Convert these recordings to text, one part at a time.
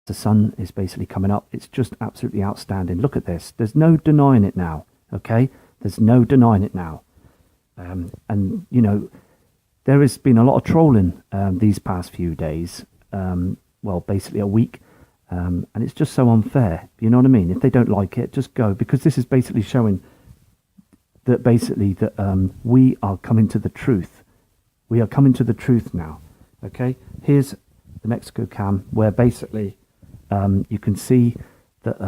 the sun is basically coming up. It's just absolutely outstanding. Look at this. There's no denying it now. Okay, there's no denying it now. And you know, there has been a lot of trolling these past few days. Well, basically a week. And it's just so unfair. You know what I mean? If they don't like it, just go, because this is basically showing that we are coming to the truth. We are coming to the truth now. Okay, here's the Mexico cam, where basically you can see that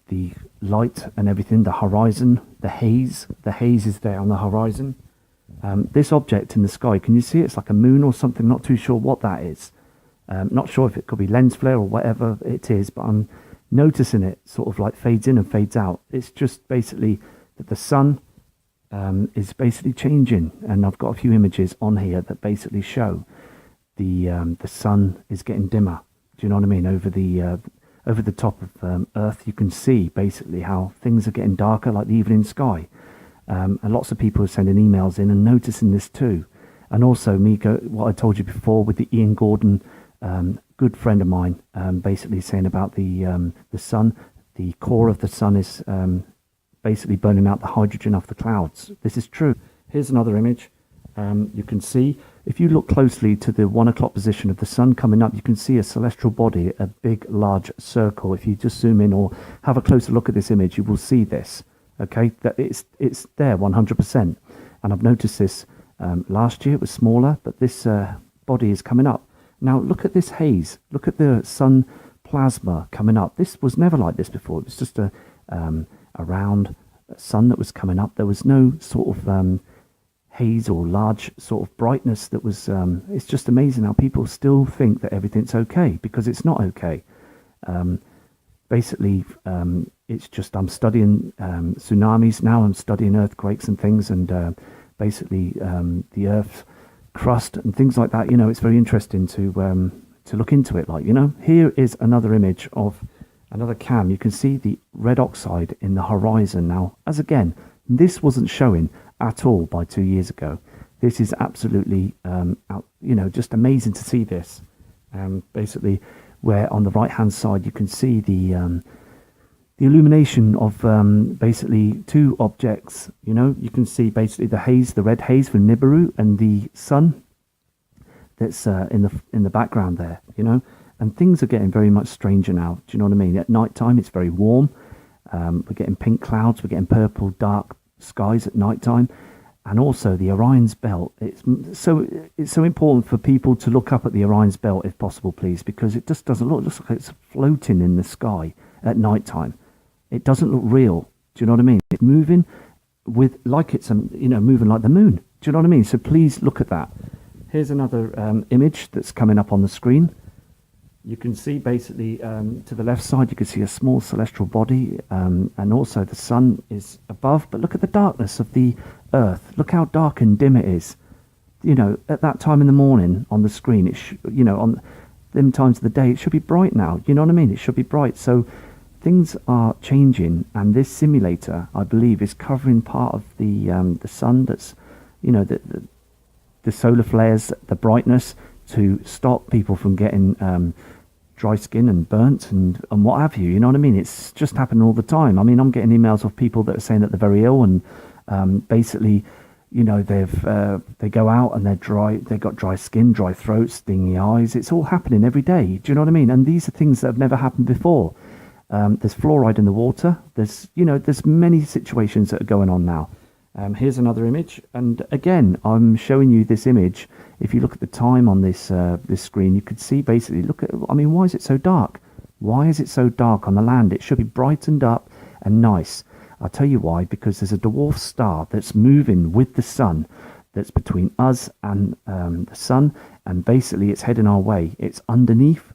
the light and everything, the horizon, the haze is there on the horizon. This object in the sky, can you see? It's like a moon or something. Not too sure what that is. Not sure if it could be lens flare or whatever it is, but I'm noticing it sort of like fades in and fades out. It's just basically that the sun is basically changing, and I've got a few images on here that basically show the sun is getting dimmer. Do you know what I mean? Over the top of Earth, you can see basically how things are getting darker, like the evening sky. And lots of people are sending emails in and noticing this too. And also what I told you before with the Ian Gordon, good friend of mine, basically saying about the sun. The core of the sun is basically burning out the hydrogen off the clouds. This is true. Here's another image. You can see, if you look closely to the 1 o'clock position of the sun coming up, you can see a celestial body, a big, large circle. If you just zoom in or have a closer look at this image, you will see this. Okay, that it's there 100%. And I've noticed this last year. It was smaller, but this body is coming up. Now look at this haze. Look at the sun plasma coming up. This was never like this before. It was just a round sun that was coming up. There was no sort of haze or large sort of brightness that was. It's just amazing how people still think that everything's okay, because it's not okay. Basically, it's just I'm studying tsunamis now. I'm studying earthquakes and things, and basically the Earth's crust and things like that. You know, it's very interesting to look into it. Like, you know, here is another image of another cam. You can see the red oxide in the horizon now. As again, this wasn't showing at all by 2 years ago. This is absolutely, you know, just amazing to see this. Basically, where on the right hand side you can see the illumination of basically two objects. You know, you can see basically the haze, the red haze from Nibiru, and the sun that's in the background there. You know, and things are getting very much stranger now. Do you know what I mean? At night time, it's very warm. We're getting pink clouds. We're getting purple, dark skies at night time. And also the Orion's belt. It's so important for people to look up at the Orion's belt if possible, please, because it just doesn't look. It looks like it's floating in the sky at night time. It doesn't look real. Do you know what I mean? It's moving with like it's moving like the moon. Do you know what I mean? So please look at that. Here's another image that's coming up on the screen. You can see basically to the left side, you can see a small celestial body, and also the sun is above. But look at the darkness of the Earth. Look how dark and dim it is. You know, at that time in the morning on the screen, on them times of the day, it should be bright now. You know what I mean? It should be bright. So things are changing, and this simulator, I believe, is covering part of the sun. That's, you know, the solar flares, the brightness, to stop people from getting dry skin and burnt and what have you. You know what I mean? It's just happening all the time. I mean, I'm getting emails of people that are saying that they're very ill, and basically, you know, they go out and they're dry. They've got dry skin, dry throats, stingy eyes. It's all happening every day. Do you know what I mean? And these are things that have never happened before. There's fluoride in the water. There's many situations that are going on now. Here's another image, and again, I'm showing you this image. If you look at the time on this screen, you could see basically, why is it so dark? Why is it so dark on the land? It should be brightened up and nice. I'll tell you why, because there's a dwarf star that's moving with the sun, that's between us and the sun, and basically it's heading our way. It's underneath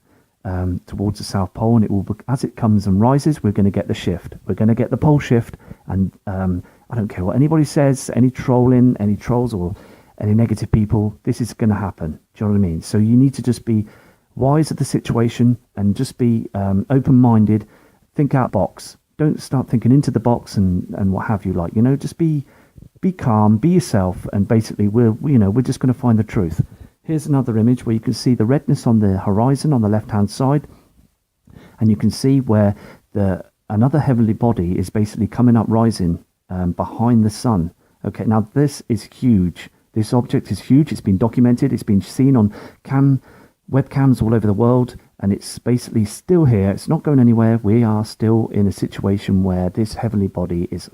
towards the South Pole, and it will, as it comes and rises, we're going to get the shift. We're going to get the pole shift, and I don't care what anybody says, any trolling, any trolls or any negative people, this is going to happen. Do you know what I mean? So you need to just be wise of the situation and just be open-minded, think out box. Don't start thinking into the box and what have you, like, you know, just be calm, be yourself, and basically we're just going to find the truth. Here's another image where you can see the redness on the horizon on the left-hand side. and you can see where another heavenly body is basically coming up, rising behind the sun. Okay, now this is huge. This object is huge. It's been documented. It's been seen on webcams all over the world, and it's basically still here. It's not going anywhere. We are still in a situation where this heavenly body is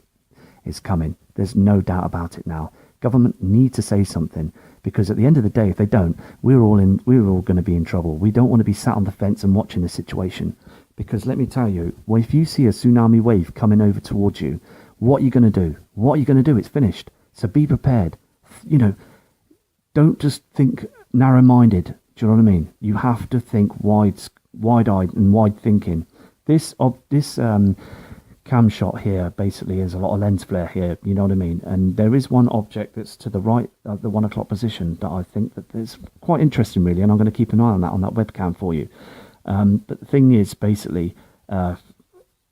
coming. There's no doubt about it now. Government need to say something, because at the end of the day, if they don't, we're all going to be in trouble. We don't want to be sat on the fence and watching the situation, because let me tell you, well, if you see a tsunami wave coming over towards you, what are you going to do? What are you going to do? It's finished. So be prepared. You know, don't just think narrow-minded. Do you know what I mean? You have to think wide-eyed and wide thinking. This cam shot here basically is a lot of lens flare here, you know what I mean? And there is one object that's to the right at the 1 o'clock position that I think that is quite interesting, really, and I'm going to keep an eye on that webcam for you. But the thing is, basically,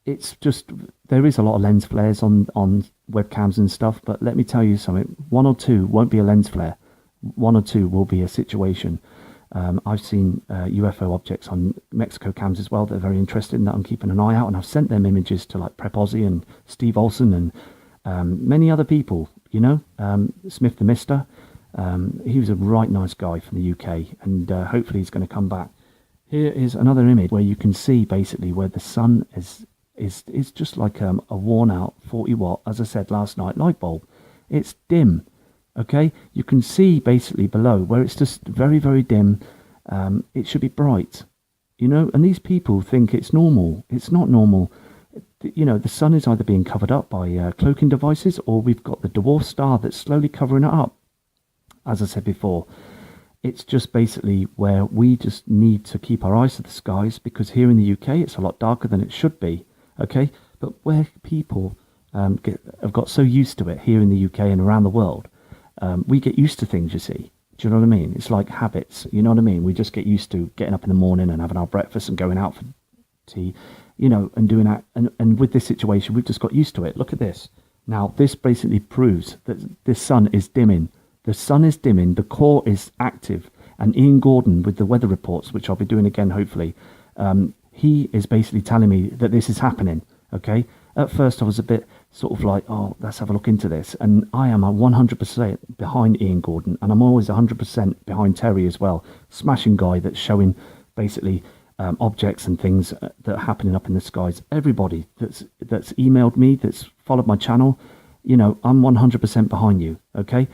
it's just, there is a lot of lens flares on webcams and stuff, but let me tell you something, 1 or 2 won't be a lens flare. 1 or 2 will be a situation. I've seen UFO objects on Mexico cams as well that are very interesting, that I'm keeping an eye out, and I've sent them images to like Prep Aussie and Steve Olsen and many other people, you know, Smith the Mister. He was a right nice guy from the UK, and hopefully he's going to come back. Here is another image where you can see basically where the sun is just like a worn out 40 watt, as I said last night, light bulb. It's dim. Okay, you can see basically below where it's just very, very dim. It should be bright, you know, and these people think it's normal. It's not normal. You know, the sun is either being covered up by cloaking devices, or we've got the dwarf star that's slowly covering it up. As I said before, it's just basically where we just need to keep our eyes to the skies, because here in the UK it's a lot darker than it should be. Okay, but where people have got so used to it here in the UK and around the world, we get used to things, you see. Do you know what I mean? It's like habits, you know what I mean? We just get used to getting up in the morning and having our breakfast and going out for tea, you know, and doing that. And with this situation, we've just got used to it. Look at this. Now, this basically proves that this sun is dimming. The sun is dimming, the core is active. And Ian Gordon, with the weather reports, which I'll be doing again, hopefully, he is basically telling me that this is happening, okay? At first, I was a bit sort of like, oh, let's have a look into this. And I am 100% behind Ian Gordon, and I'm always 100% behind Terry as well. Smashing guy that's showing basically objects and things that are happening up in the skies. Everybody that's emailed me, that's followed my channel, you know, I'm 100% behind you, okay?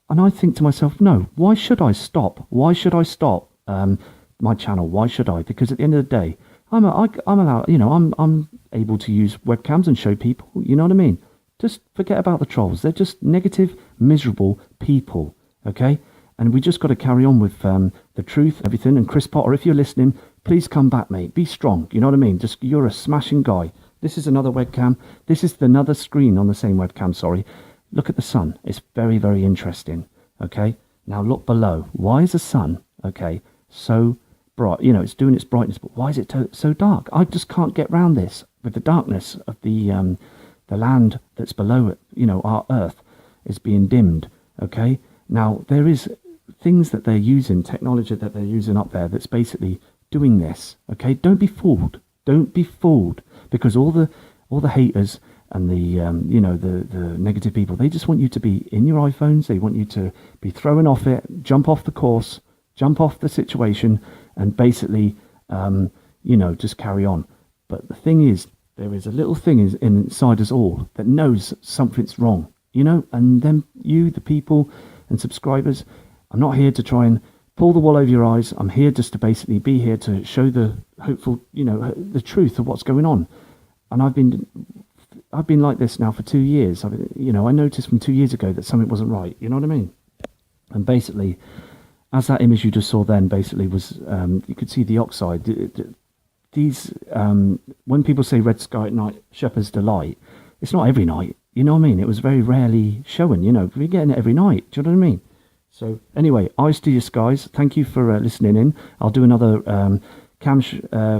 And I think to myself, no, why should I stop? Why should I stop my channel? Why should I? Because at the end of the day, I'm allowed, you know, I'm able to use webcams and show people, you know what I mean? Just forget about the trolls. They're just negative, miserable people, okay? And we just got to carry on with the truth, everything. And Chris Potter, if you're listening, please come back, mate. Be strong, you know what I mean? Just, you're a smashing guy. This is another webcam. This is another screen on the same webcam, sorry. Look at the sun. It's very, very interesting, okay? Now look below. Why is the sun, okay, so bright? You know, it's doing its brightness, but why is it so dark? I just can't get round this with the darkness of the land that's below it. You know, our Earth is being dimmed. Okay, now there is things that they're using, technology that they're using up there that's basically doing this. Okay, don't be fooled. Don't be fooled, because all the haters and the you know, the negative people, they just want you to be in your iPhones. They want you to be thrown off it, jump off the course, jump off the situation, and basically, you know, just carry on. But the thing is, there is a little thing inside us all that knows something's wrong, you know, and then you, the people and subscribers, I'm not here to try and pull the wool over your eyes. I'm here just to basically be here to show the hopeful, you know, the truth of what's going on. And I've been like this now for 2 years. You know, I noticed from 2 years ago that something wasn't right, you know what I mean? And basically, as that image you just saw then basically was, you could see the oxide. These, when people say red sky at night, shepherd's delight, it's not every night, you know what I mean? It was very rarely showing, you know, we're getting it every night, do you know what I mean? So anyway, eyes to your skies. Thank you for listening in. I'll do another